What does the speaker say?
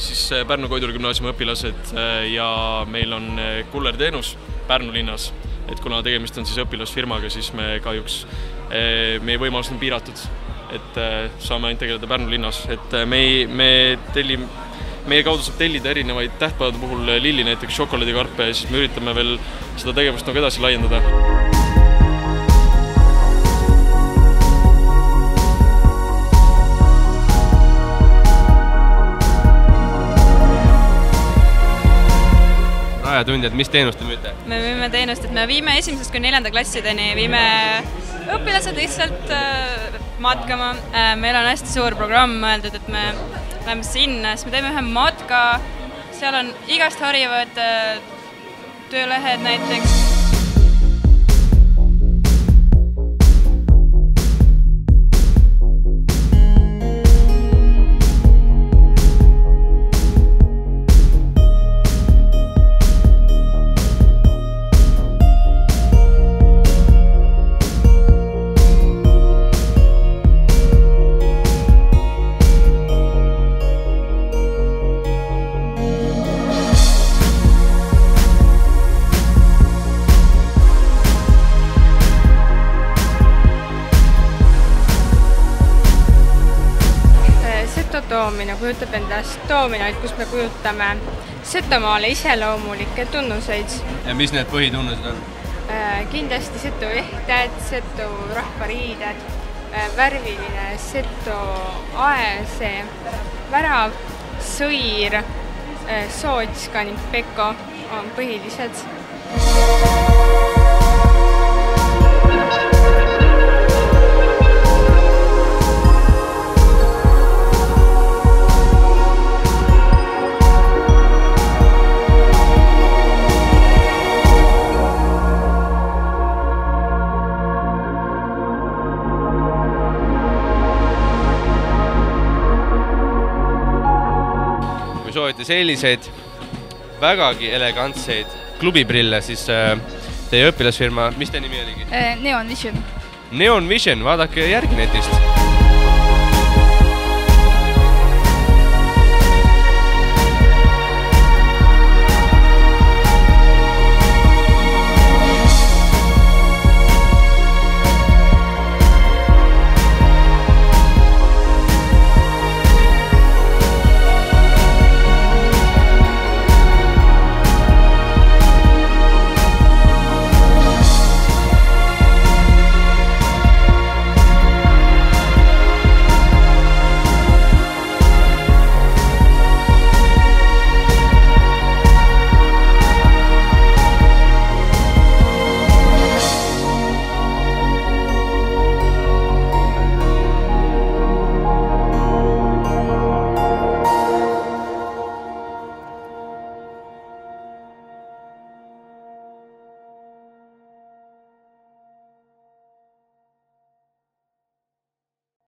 siis Pärnu Koidula Gümnaasiumi õpilased ja meil on kullerteenus Pärnu linnas. Et kuna tegemist on siis õpilasfirmaga, siis me kahjuks meie võimalused on piiratud, et saame ainult tegeleda Pärnu linnas. Et meie kaudu saab tellida erinevaid tähtpäevade puhul lilli, näiteks šokolaadikarpe, ja siis me üritame veel seda tegevust nagu edasi laiendada. Rajatundjad, mis teenust te müüte? Me müüme teenust, et me viime 1.–4. klassideni, viime õpilased lihtsalt matkama. Meil on hästi suur programm mõeldud, et me läheme sinna, siis me teeme ühe matka, seal on igast harivad töölehed näiteks. Toomine kujutab endast toominaid, kus me kujutame Setomaale iseloomulikke tunnuseid. Ja mis need põhitunnused on? Kindlasti Seto ehted, Seto rahvariided, värviline Seto aese, värav, sõir, Sootska ning Peko on põhilised. Kui soovite selliseid vägagi elegantseid klubiprille, siis teie õpilasfirma, mis te nimi oligi? Neon Vision. Neon Vision, vaadake järgi netist.